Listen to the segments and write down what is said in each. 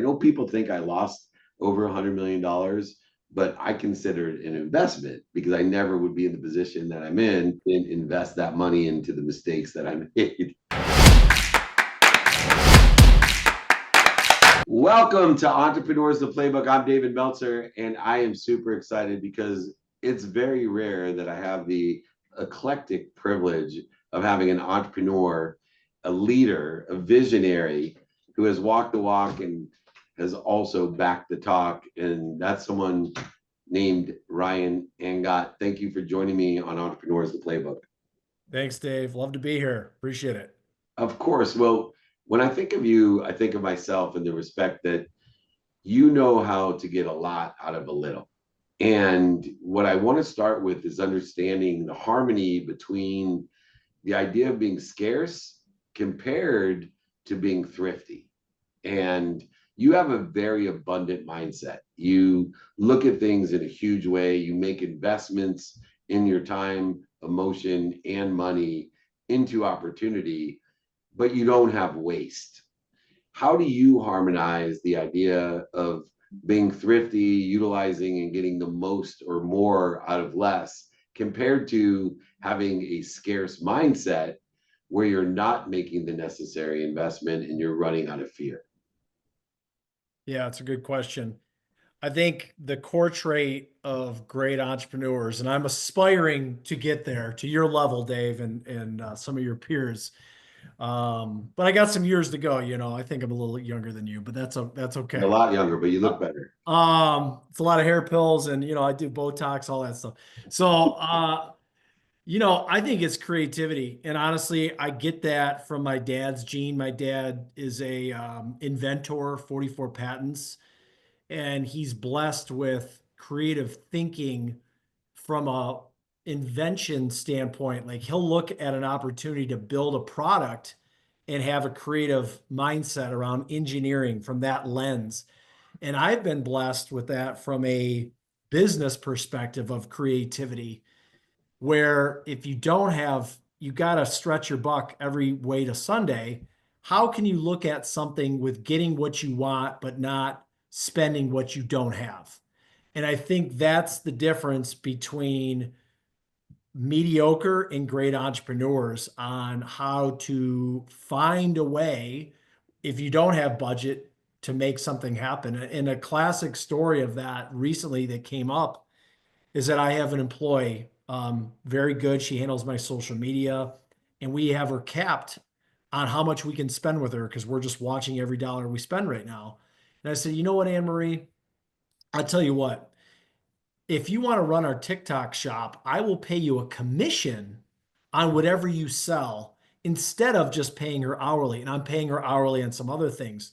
know people think I lost over $100 million, but I consider it an investment because I never would be in the position that I'm in and invest that money into the mistakes that I made. Welcome to Entrepreneurs, the Playbook. I'm David Meltzer, and I am super excited because it's very rare that I have the eclectic privilege of having an entrepreneur, a leader, a visionary who has walked the walk and has also backed the talk. And that's someone named Ryan Angott. Thank you for joining me on Entrepreneurs, the Playbook. Thanks, Dave. Love to be here. Appreciate it. Of course. Well, when I think of you, I think of myself in the respect that you know how to get a lot out of a little. And what I want to start with is understanding the harmony between the idea of being scarce compared to being thrifty. And you have a very abundant mindset. You look at things in a huge way. You make investments in your time, emotion, and money into opportunity, but you don't have waste. How do you harmonize the idea of being thrifty, utilizing and getting the most or more out of less, compared to having a scarce mindset where you're not making the necessary investment and you're running out of fear? Yeah, it's a good question. I think the core trait of great entrepreneurs, and I'm aspiring to get there to your level, Dave, and some of your peers. But I got some years to go. I think I'm a little younger than you, but that's You're a okay. lot younger, but you look better. It's a lot of hair pills, and I do Botox, all that stuff. So, I think it's creativity. And honestly, I get that from my dad's gene. My dad is a inventor, 44 patents, and he's blessed with creative thinking from a invention standpoint. Like he'll look at an opportunity to build a product and have a creative mindset around engineering from that lens. And I've been blessed with that from a business perspective of creativity where if you don't have, you got to stretch your buck every way to Sunday. How can you look at something with getting what you want, but not spending what you don't have? And I think that's the difference between mediocre and great entrepreneurs on how to find a way if you don't have budget to make something happen. And a classic story of that recently that came up is that I have an employee, very good. She handles my social media, and we have her capped on how much we can spend with her because we're just watching every dollar we spend right now. And I said, you know what, Anne Marie? I'll tell you what. If you want to run our TikTok shop, I will pay you a commission on whatever you sell instead of just paying her hourly. And I'm paying her hourly on some other things.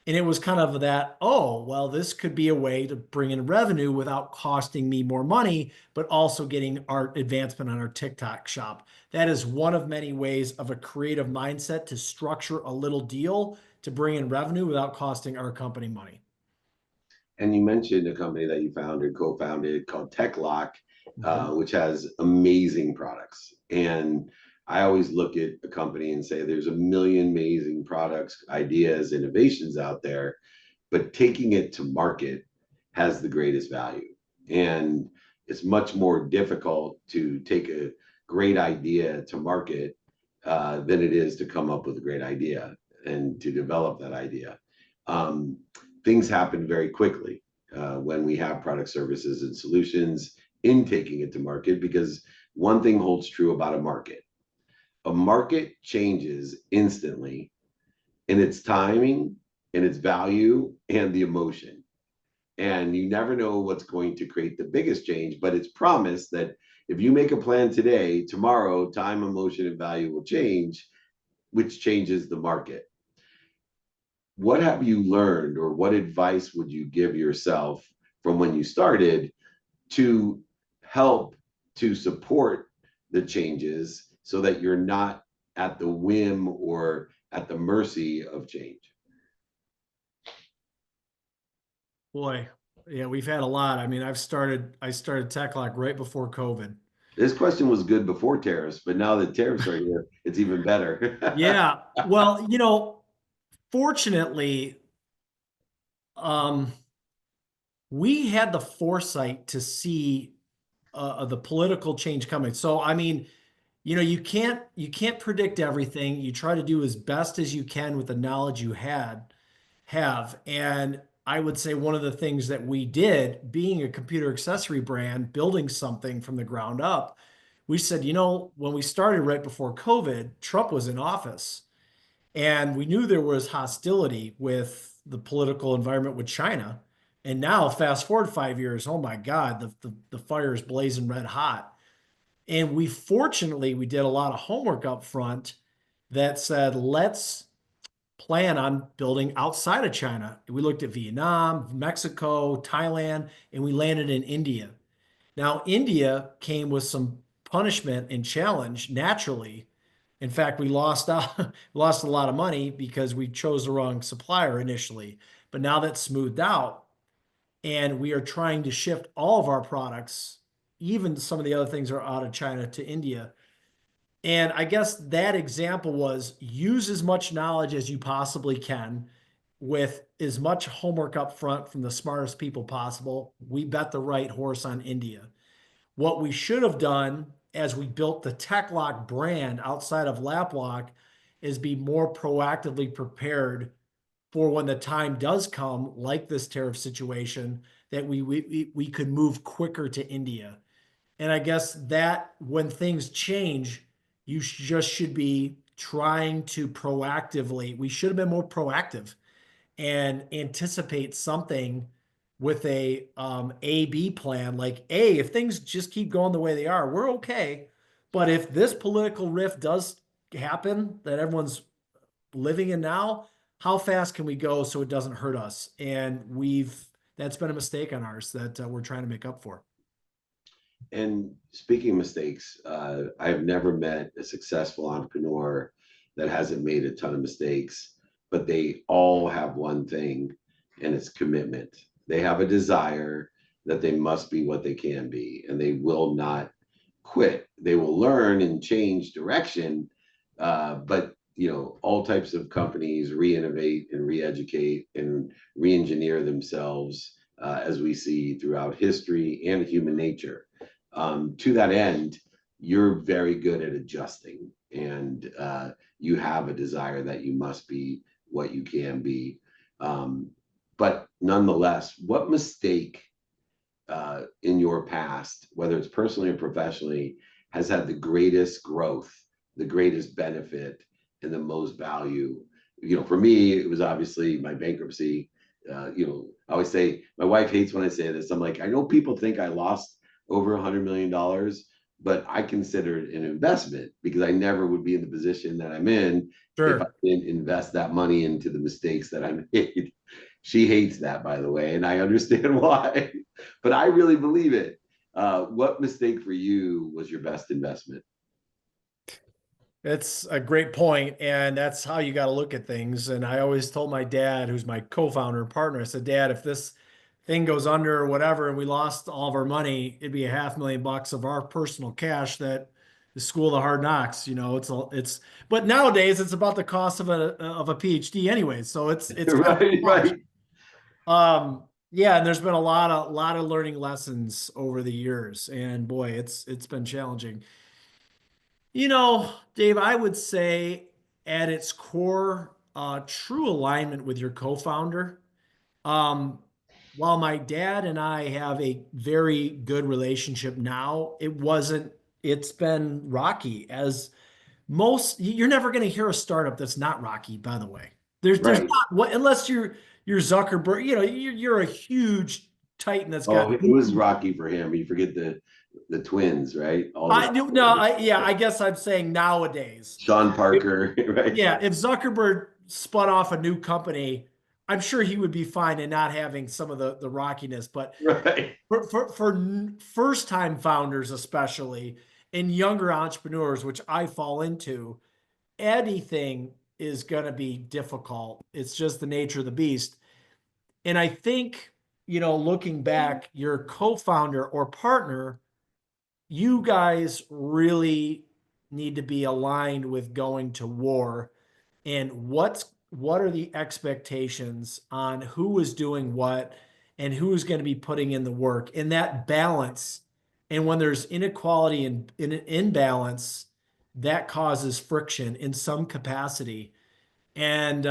And it was kind of that, oh, well, this could be a way to bring in revenue without costing me more money, but also getting our advancement on our TikTok shop. That is one of many ways of a creative mindset to structure a little deal to bring in revenue without costing our company money. And you mentioned a company that you founded, co-founded, called TechLok, Mhm. which has amazing products. And I always look at a company and say there's a million amazing products, ideas, innovations out there, but taking it to market has the greatest value. And it's much more difficult to take a great idea to market than it is to come up with a great idea and to develop that idea. Um, Things happen very quickly when we have product, services, and solutions in taking it to market, because one thing holds true about a market changes instantly in its timing, in its value, and the emotion. And you never know what's going to create the biggest change, but it's promised that if you make a plan today, tomorrow, time, emotion, and value will change, which changes the market. What have you learned, or what advice would you give yourself from when you started to help to support the changes so that you're not at the whim or at the mercy of change? Boy, yeah, we've had a lot. I mean, I started TechLok right before COVID. This question was good before tariffs, but now that tariffs are here, it's even better. Yeah. Well, fortunately, Um, we had the foresight to see the political change coming. So, I mean, you can't predict everything. You try to do as best as you can with the knowledge you have. And I would say one of the things that we did, being a computer accessory brand, building something from the ground up, we said, when we started right before COVID, Trump was in office. And we knew there was hostility with the political environment with China. And now, fast forward 5 years, oh my God, the fire is blazing red hot. And we did a lot of homework up front that said, let's plan on building outside of China. We looked at Vietnam, Mexico, Thailand, and we landed in India. Now, India came with some punishment and challenge naturally. In fact, we lost lost a lot of money because we chose the wrong supplier initially. But now that's smoothed out, and we are trying to shift all of our products, even some of the other things are out of China, to India. And I guess that example was use as much knowledge as you possibly can with as much homework up front from the smartest people possible. We bet the right horse on India. What we should have done as we built the TechLok brand outside of LapLock is be more proactively prepared for when the time does come, like this tariff situation, that we could move quicker to India. And I guess that when things change, you just should be trying to proactively, we should have been more proactive and anticipate something with a B plan. Like, if things just keep going the way they are, we're okay. But if this political rift does happen that everyone's living in now, how fast can we go so it doesn't hurt us? And that's been a mistake on ours that we're trying to make up for. And speaking of mistakes, I've never met a successful entrepreneur that hasn't made a ton of mistakes, but they all have one thing, and it's commitment. They have a desire that they must be what they can be, and they will not quit. They will learn and change direction, but all types of companies re-innovate and re-educate and re-engineer themselves, as we see throughout history and human nature. To that end, you're very good at adjusting, and you have a desire that you must be what you can be. But nonetheless, what mistake in your past, whether it's personally or professionally, has had the greatest growth, the greatest benefit, and the most value? For me, it was obviously my bankruptcy. I always say, my wife hates when I say this. I'm like, I know people think I lost over $100 million, but I consider it an investment because I never would be in the position that I'm in if I Sure. didn't invest that money into the mistakes that I made. She hates that, by the way, and I understand why, but I really believe it. What mistake for you was your best investment? It's a great point, and that's how you got to look at things. And I always told my dad, who's my co-founder and partner, I said, Dad, if this thing goes under or whatever, and we lost all of our money, it'd be $500,000 of our personal cash that the school of the hard knocks. But nowadays it's about the cost of a PhD anyway, so it's kind of Right, a wash. right. Yeah, and there's been a lot of learning lessons over the years, and boy, it's been challenging. Dave, I would say at its core, true alignment with your co-founder. Um, while my dad and I have a very good relationship now, it's been rocky as you're never going to hear a startup that's not rocky, by the way. There's Right. not what unless you're Zuckerberg, you're a huge titan that's got Oh, it was rocky for him. You forget the twins, right? All the I do no, yeah, I guess I'm saying nowadays. Sean Parker, right? Yeah, if Zuckerberg spun off a new company, I'm sure he would be fine in not having some of the rockiness. But Right. for first time founders, especially, and younger entrepreneurs, which I fall into, anything is going to be difficult. It's just the nature of the beast. And I think, looking back, your co-founder or partner, you guys really need to be aligned with going to war and what are the expectations on who is doing what and who is going to be putting in the work, and that balance. And when there's inequality and imbalance, that causes friction in some capacity. And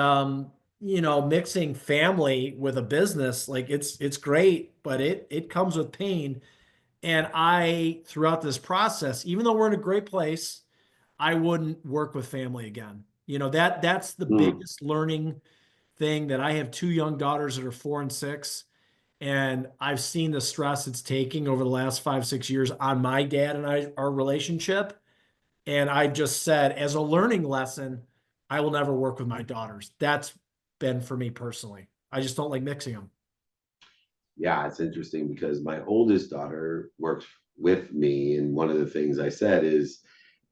mixing family with a business, like it's great, but it comes with pain. And I, throughout this process, even though we're in a great place, I wouldn't work with family again. That's the Mm. biggest learning thing, that I have two young daughters that are 4 and 6, and I've seen the stress it's taking over the last 5, 6 years on my dad and our relationship. And I just said, as a learning lesson, I will never work with my daughters. That's been for me personally. I just don't like mixing them. Yeah, it's interesting because my oldest daughter works with me, and one of the things I said is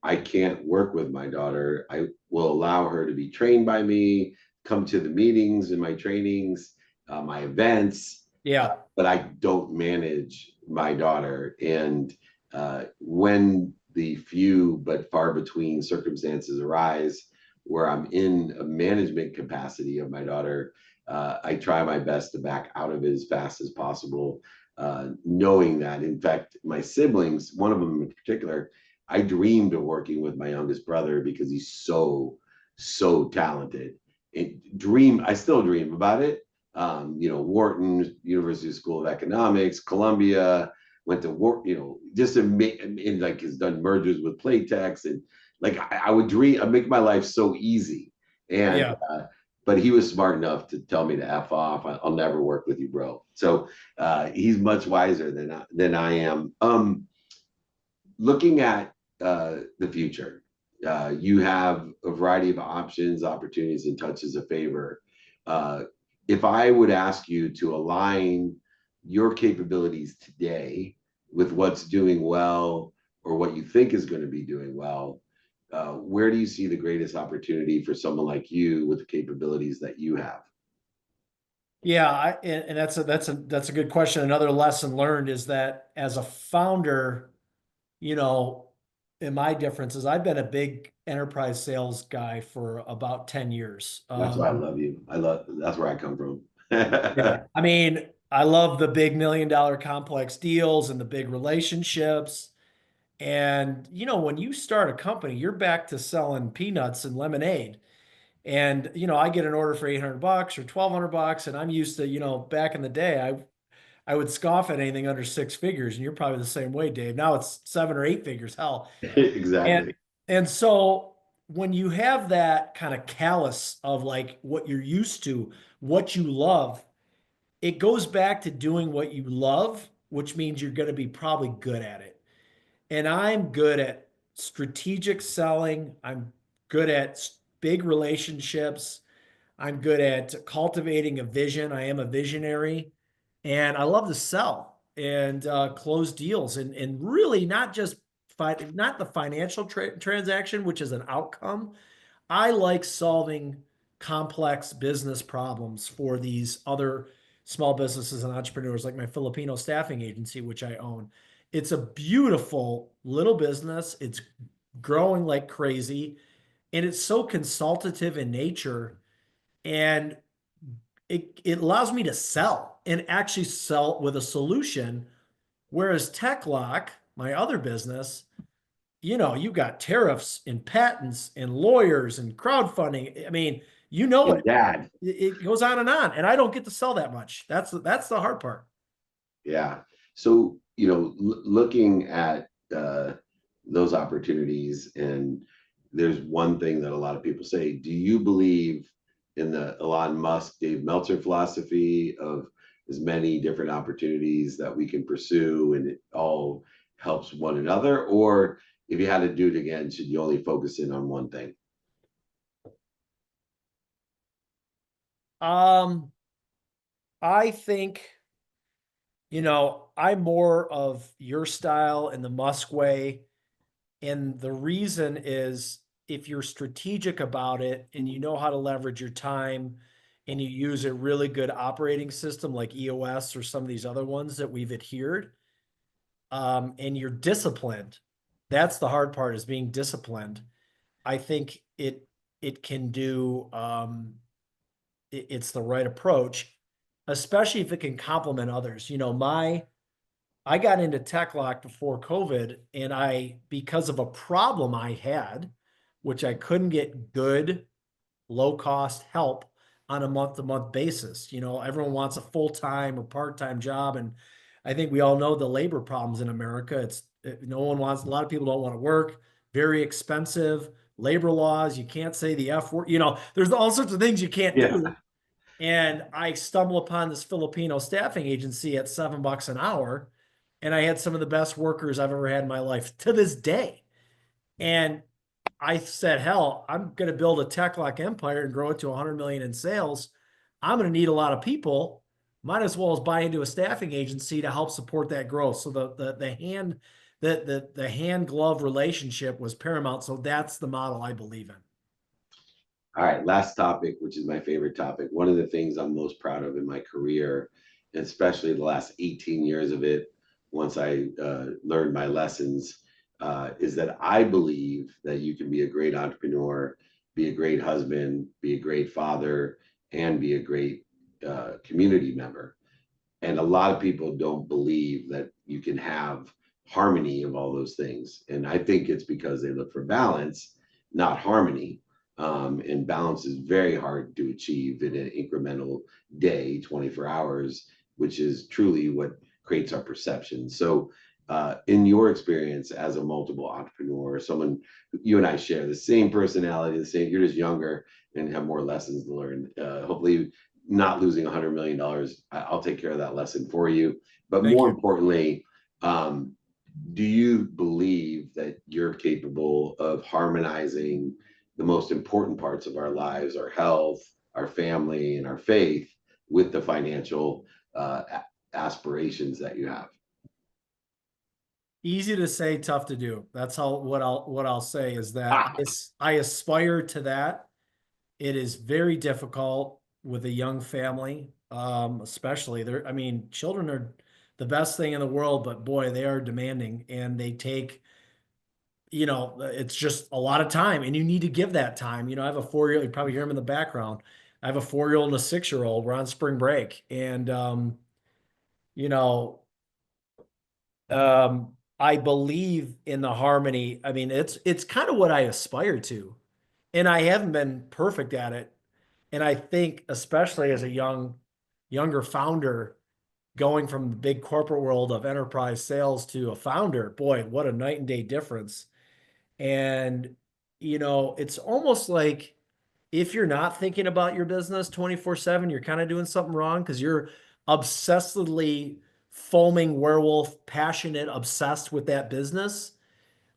I can't work with my daughter. I will allow her to be trained by me, come to the meetings and my trainings, my events, Yeah. but I don't manage my daughter. And when the few but far between circumstances arise where I'm in a management capacity of my daughter, I try my best to back out of it as fast as possible, knowing that, in fact, my siblings, one of them in particular, I dreamed of working with my youngest brother because he's so talented. I still dream about it. Wharton, University School of Economics, Columbia, went to work, just in like has done mergers with Playtex, and like I would dream, I make my life so easy. And Yeah. but he was smart enough to tell me to F off. I'll never work with you, bro. So he's much wiser than I am. Looking at the future, you have a variety of options, opportunities, and touches of favor. Uh, if I would ask you to align your capabilities today with what's doing well or what you think is going to be doing well, where do you see the greatest opportunity for someone like you with the capabilities that you have? Yeah, and that's a good question. Another lesson learned is that as a founder, you know, in my differences, I've been a big enterprise sales guy for about 10 years. That's why I love you. That's where I come from. Yeah. I mean, I love the big $1 million complex deals and the big relationships. And, when you start a company, you're back to selling peanuts and lemonade. And, I get an order for $800 or $1,200, and I'm used to, back in the day, I would scoff at anything under 6 figures, and you're probably the same way, Dave. Now it's 7 or 8 figures, hell. And Exactly. and so when you have that kind of callus of like what you're used to, what you love, it goes back to doing what you love, which means you're going to be probably good at it. And I'm good at strategic selling. I'm good at big relationships. I'm good at cultivating a vision. I am a visionary, and I love to sell and close deals, and really not just not the financial transaction, which is an outcome. I like solving complex business problems for these other small businesses and entrepreneurs, like my Filipino staffing agency, which I own. It's a beautiful little business. It's growing like crazy, and it's so consultative in nature, and it allows me to sell and actually sell with a solution. Whereas TechLok, my other business, you've got tariffs and patents and lawyers and crowdfunding. I mean, And it. dad. It goes on, and I don't get to sell that much. That's the hard part. Yeah. So, looking at those opportunities, and there's one thing that a lot of people say, do you believe in the Elon Musk, Dave Meltzer philosophy of as many different opportunities that we can pursue and it all helps one another? Or if you had to do it again, should you only focus in on one thing? Um, I think, I'm more of your style and the Musk way. And the reason is, if you're strategic about it and you know how to leverage your time and you use a really good operating system like EOS or some of these other ones that we've adhered, and you're disciplined, that's the hard part, is being disciplined. I think it can do. it's the right approach, especially if it can complement others. I got into TechLok before COVID, and because of a problem I had, which I couldn't get good, low cost help on a month to month basis. Everyone wants a full time or part time job. And I think we all know the labor problems in America. No one wants, a lot of people don't want to work, very expensive, labor laws. You can't say the F word. There's all sorts of things you can't Yeah. do. And I stumbled upon this Filipino staffing agency at $7 an hour. And I had some of the best workers I've ever had in my life to this day. And I said, hell, I'm going to build a TechLok empire and grow it to 100 million in sales. I'm going to need a lot of people. Might as well as buy into a staffing agency to help support that growth. So the hand glove relationship was paramount. So that's the model I believe in. All right, last topic, which is my favorite topic. One of the things I'm most proud of in my career, and especially the last 18 years of it, once I learned my lessons, is that I believe that you can be a great entrepreneur, be a great husband, be a great father, and be a great community member. And a lot of people don't believe that you can have harmony of all those things. And I think it's because they look for balance, not harmony. And balance is very hard to achieve in an incremental day, 24 hours, which is truly what creates our perception. So, in your experience as a multiple entrepreneur, someone, you and I share the same personality, you're just younger and have more lessons to learn. Hopefully, not losing $100 million. I'll take care of that lesson for you. But Thank more you. importantly, do you believe that you're capable of harmonizing the most important parts of our lives, our health, our family, and our faith, with the financial aspirations that you have? Easy to say, tough to do. That's what I'll say is that Ah, I aspire to that. It is very difficult with a young family, especially there. I mean, children are the best thing in the world, but boy, they are demanding and they take, it's just a lot of time and you need to give that time. I have a 4-year-old, you probably hear him in the background. I have a 4-year-old and a 6-year-old. We're on spring break. And, you know, I believe in the harmony. I mean, it's kind of what I aspire to, and I haven't been perfect at it. And I think, especially as a younger founder, going from the big corporate world of enterprise sales to a founder, boy, what a night and day difference. And, it's almost like if you're not thinking about your business 24/7, you're kind of doing something wrong because you're obsessively foaming werewolf, passionate, obsessed with that business.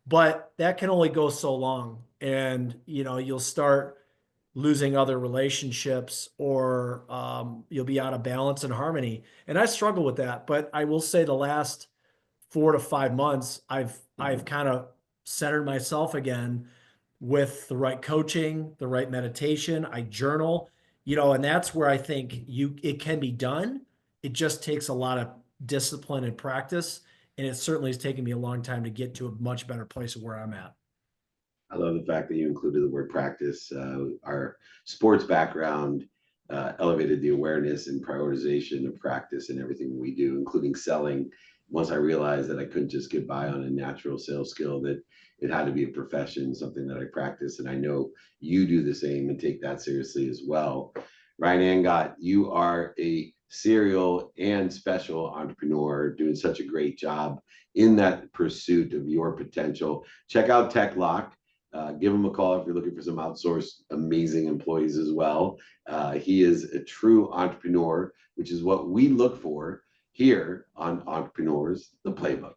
But that can only go so long. And, you'll start losing other relationships or you'll be out of balance and harmony. And I struggle with that. But I will say the last 4 to 5 months, I've kind of centered myself again with the right coaching, the right meditation. I journal, and that's where I think it can be done. It just takes a lot of discipline and practice. And it certainly has taken me a long time to get to a much better place of where I'm at. I love the fact that you included the word practice. Our sports background elevated the awareness and prioritization of practice in everything we do, including selling. Once I realized that I couldn't just get by on a natural sales skill, that it had to be a profession, something that I practice. And I know you do the same and take that seriously as well. Ryan Angott, you are a serial and special entrepreneur doing such a great job in that pursuit of your potential. Check out TechLok. Give him a call if you're looking for some outsourced amazing employees as well. He is a true entrepreneur, which is what we look for here on Entrepreneurs, the Playbook.